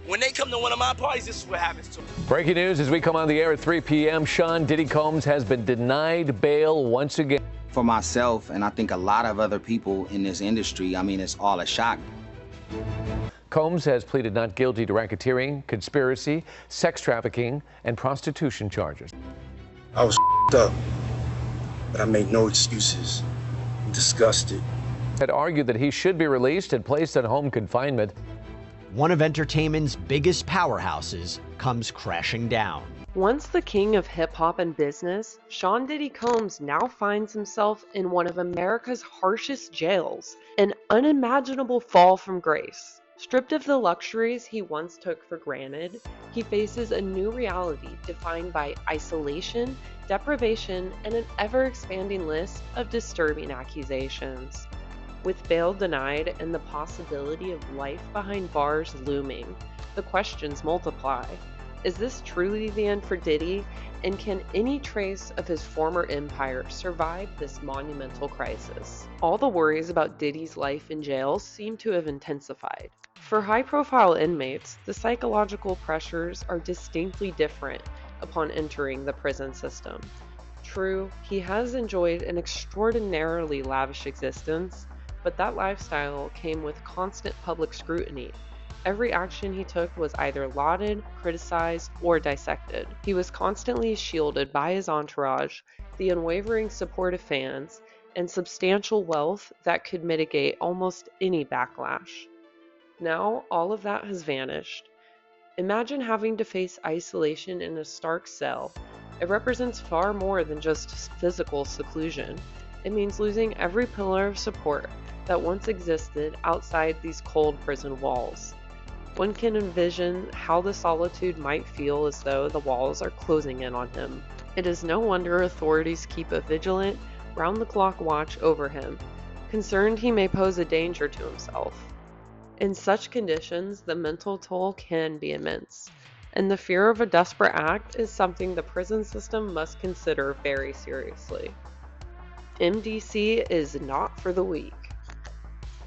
When they come to one of my parties, this is what happens to them. Breaking news as we come on the air at 3 p.m. Shawn Diddy Combs has been denied bail once again. For myself, and I think a lot of other people in this industry, I mean, it's all a shock. Combs has pleaded not guilty to racketeering, conspiracy, sex trafficking, and prostitution charges. I was up, but I made no excuses. I'm disgusted. Had argued that he should be released and placed in home confinement. One of entertainment's biggest powerhouses comes crashing down. Once the king of hip-hop and business, Shawn Diddy Combs now finds himself in one of America's harshest jails, an unimaginable fall from grace. Stripped of the luxuries he once took for granted, he faces a new reality defined by isolation, deprivation, and an ever-expanding list of disturbing accusations. With bail denied and the possibility of life behind bars looming, the questions multiply. Is this truly the end for Diddy? And can any trace of his former empire survive this monumental crisis? All the worries about Diddy's life in jail seem to have intensified. For high-profile inmates, the psychological pressures are distinctly different upon entering the prison system. True, he has enjoyed an extraordinarily lavish existence, but that lifestyle came with constant public scrutiny. Every action he took was either lauded, criticized, or dissected. He was constantly shielded by his entourage, the unwavering support of fans, and substantial wealth that could mitigate almost any backlash. Now, all of that has vanished. Imagine having to face isolation in a stark cell. It represents far more than just physical seclusion. It means losing every pillar of support that once existed outside these cold prison walls. One can envision how the solitude might feel as though the walls are closing in on him. It is no wonder authorities keep a vigilant, round-the-clock watch over him, concerned he may pose a danger to himself. In such conditions, the mental toll can be immense, and the fear of a desperate act is something the prison system must consider very seriously. MDC is not for the weak.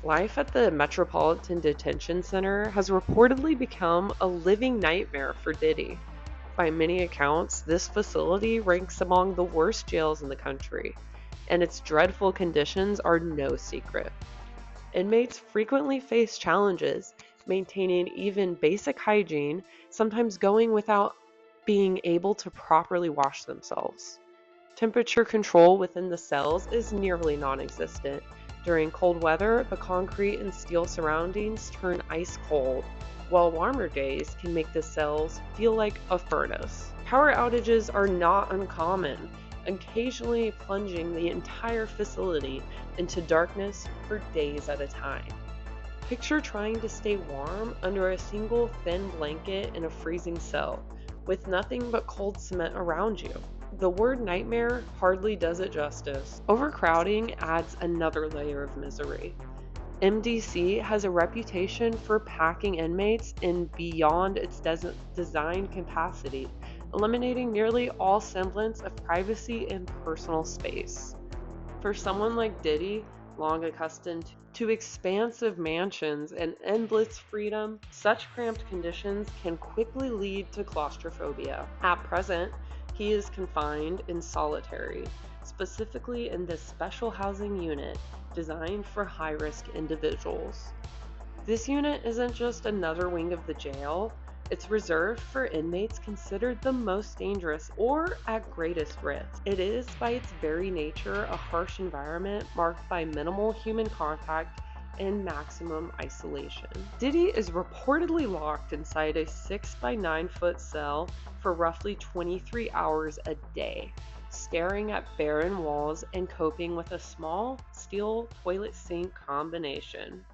Life at the Metropolitan Detention Center has reportedly become a living nightmare for Diddy. By many accounts, this facility ranks among the worst jails in the country, and its dreadful conditions are no secret. Inmates frequently face challenges maintaining even basic hygiene, sometimes going without being able to properly wash themselves. Temperature control within the cells is nearly non-existent. During cold weather, the concrete and steel surroundings turn ice cold, while warmer days can make the cells feel like a furnace. Power outages are not uncommon, occasionally plunging the entire facility into darkness for days at a time. Picture trying to stay warm under a single thin blanket in a freezing cell, with nothing but cold cement around you. The word nightmare hardly does it justice. Overcrowding adds another layer of misery. MDC has a reputation for packing inmates in beyond its design capacity, eliminating nearly all semblance of privacy and personal space. For someone like Diddy, long accustomed to expansive mansions and endless freedom, such cramped conditions can quickly lead to claustrophobia. At present, he is confined in solitary, specifically in this special housing unit designed for high-risk individuals. This unit isn't just another wing of the jail, it's reserved for inmates considered the most dangerous or at greatest risk. It is, by its very nature, a harsh environment marked by minimal human contact and maximum isolation. Diddy is reportedly locked inside a 6 by 9 foot cell for roughly 23 hours a day, staring at barren walls and coping with a small steel toilet sink combination.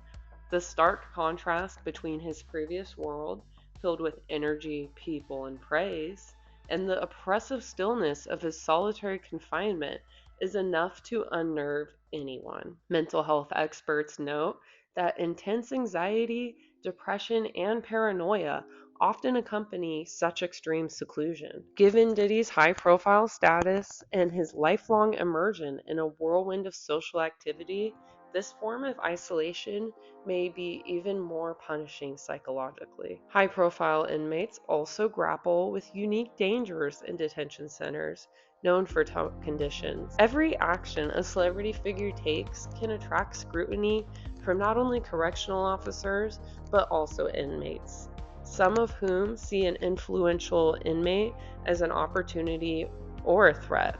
The stark contrast between his previous world, filled with energy, people, and praise, and the oppressive stillness of his solitary confinement is enough to unnerve anyone. Mental health experts note that intense anxiety, depression, and paranoia often accompany such extreme seclusion. Given Diddy's high-profile status and his lifelong immersion in a whirlwind of social activity, This form of isolation may be even more punishing psychologically. High-profile inmates also grapple with unique dangers in detention centers, known for tough conditions. Every action a celebrity figure takes can attract scrutiny from not only correctional officers, but also inmates, some of whom see an influential inmate as an opportunity or a threat.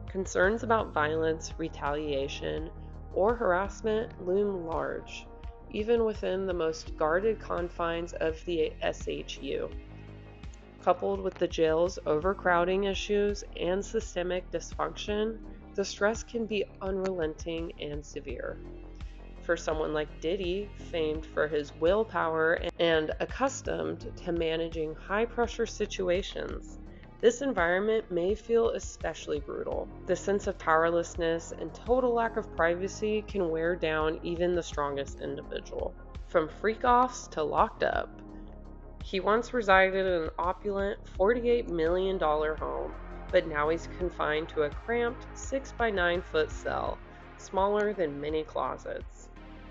Concerns about violence, retaliation, or harassment loom large, even within the most guarded confines of the SHU. Coupled with the jail's overcrowding issues and systemic dysfunction, the stress can be unrelenting and severe. For someone like Diddy, famed for his willpower and accustomed to managing high-pressure situations, this environment may feel especially brutal. The sense of powerlessness and total lack of privacy can wear down even the strongest individual. From freak-offs to locked up, he once resided in an opulent $48 million home, but now he's confined to a cramped 6 by 9 foot cell, smaller than many closets.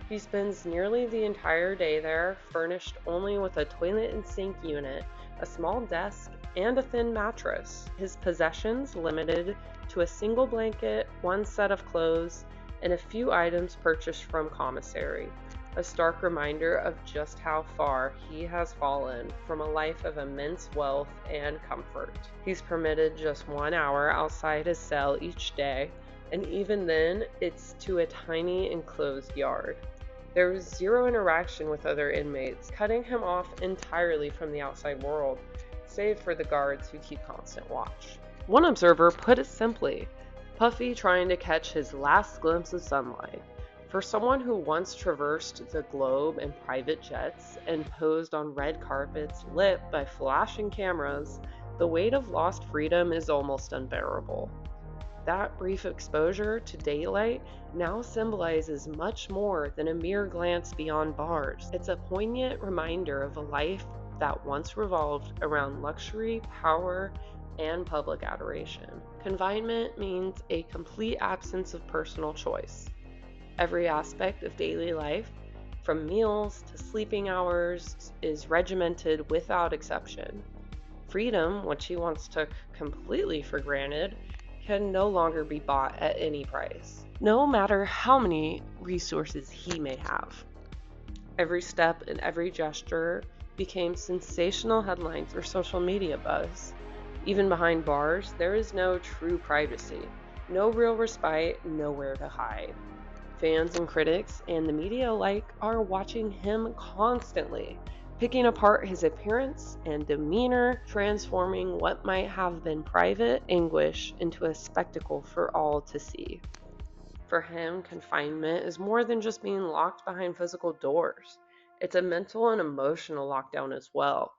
He spends nearly the entire day there, furnished only with a toilet and sink unit, a small desk, and a thin mattress. His possessions limited to a single blanket, one set of clothes, and a few items purchased from commissary. A stark reminder of just how far he has fallen from a life of immense wealth and comfort. He's permitted just 1 hour outside his cell each day, and even then, it's to a tiny enclosed yard. There is zero interaction with other inmates, cutting him off entirely from the outside world, save for the guards who keep constant watch. One observer put it simply, Puffy trying to catch his last glimpse of sunlight. For someone who once traversed the globe in private jets and posed on red carpets lit by flashing cameras, the weight of lost freedom is almost unbearable. That brief exposure to daylight now symbolizes much more than a mere glance beyond bars. It's a poignant reminder of a life that once revolved around luxury, power, and public adoration. Confinement means a complete absence of personal choice. Every aspect of daily life, from meals to sleeping hours, is regimented without exception. Freedom, which he once took completely for granted, can no longer be bought at any price, no matter how many resources he may have. Every step and every gesture became sensational headlines or social media buzz. Even behind bars, there is no true privacy, no real respite, nowhere to hide. Fans and critics and the media alike are watching him constantly, picking apart his appearance and demeanor, transforming what might have been private anguish into a spectacle for all to see. For him, confinement is more than just being locked behind physical doors. It's a mental and emotional lockdown as well.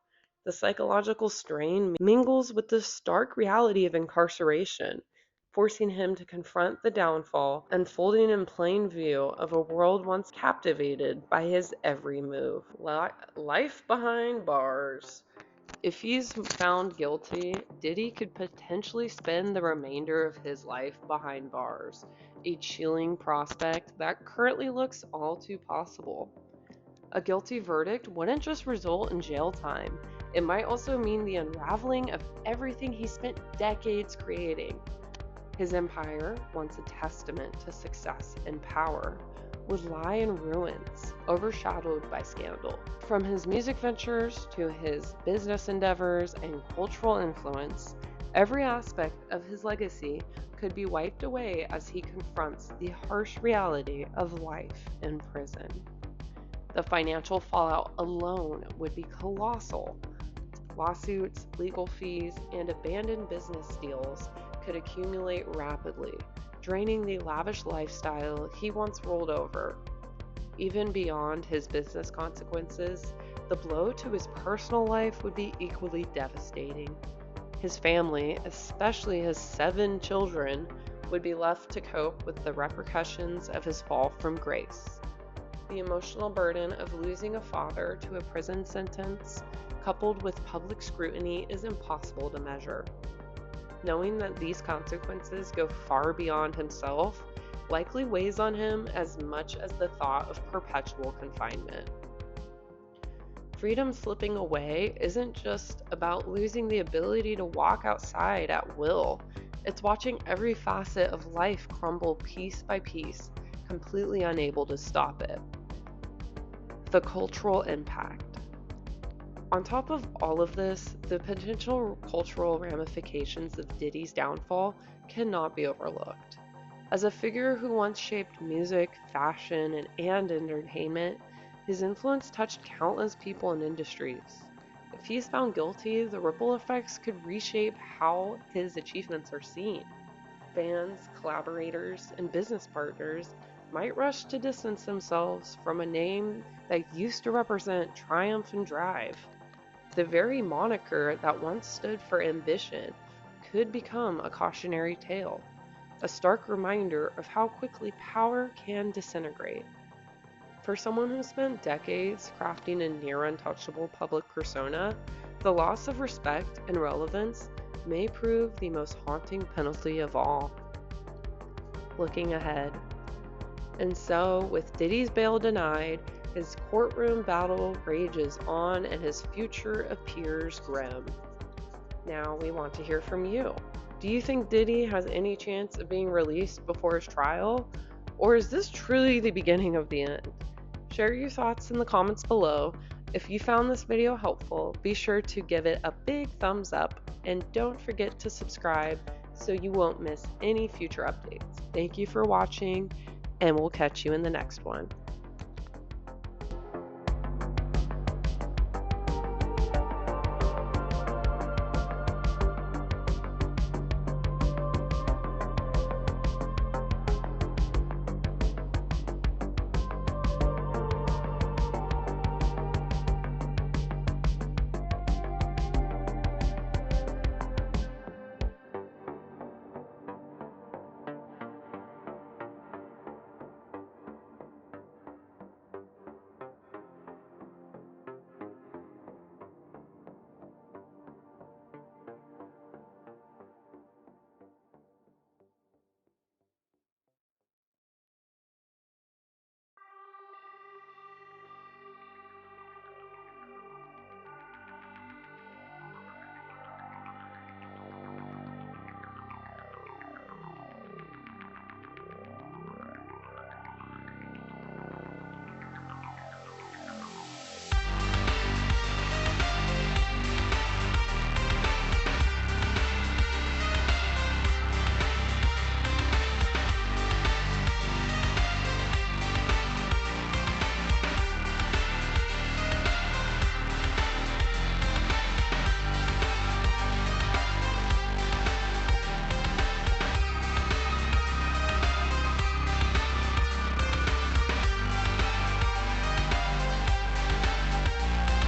The psychological strain mingles with the stark reality of incarceration, forcing him to confront the downfall unfolding in plain view of a world once captivated by his every move. Life behind bars. If he's found guilty, Diddy could potentially spend the remainder of his life behind bars, a chilling prospect that currently looks all too possible. A guilty verdict wouldn't just result in jail time, it might also mean the unraveling of everything he spent decades creating. His empire, once a testament to success and power, would lie in ruins, overshadowed by scandal. From his music ventures to his business endeavors and cultural influence, every aspect of his legacy could be wiped away as he confronts the harsh reality of life in prison. The financial fallout alone would be colossal. Lawsuits, legal fees, and abandoned business deals could accumulate rapidly, draining the lavish lifestyle he once rolled over. Even beyond his business consequences, the blow to his personal life would be equally devastating. His family, especially his 7 children, would be left to cope with the repercussions of his fall from grace. The emotional burden of losing a father to a prison sentence, coupled with public scrutiny, is impossible to measure. Knowing that these consequences go far beyond himself, likely weighs on him as much as the thought of perpetual confinement. Freedom slipping away isn't just about losing the ability to walk outside at will. It's watching every facet of life crumble piece by piece, completely unable to stop it. The cultural impact. On top of all of this, the potential cultural ramifications of Diddy's downfall cannot be overlooked. As a figure who once shaped music, fashion, and entertainment, his influence touched countless people and industries. If he's found guilty, the ripple effects could reshape how his achievements are seen. Fans, collaborators, and business partners might rush to distance themselves from a name that used to represent triumph and drive. The very moniker that once stood for ambition could become a cautionary tale, a stark reminder of how quickly power can disintegrate. For someone who spent decades crafting a near untouchable public persona, the loss of respect and relevance may prove the most haunting penalty of all. Looking ahead. And so, with Diddy's bail denied, his courtroom battle rages on and his future appears grim. Now we want to hear from you. Do you think Diddy has any chance of being released before his trial? Or is this truly the beginning of the end? Share your thoughts in the comments below. If you found this video helpful, be sure to give it a big thumbs up and don't forget to subscribe so you won't miss any future updates. Thank you for watching, and we'll catch you in the next one.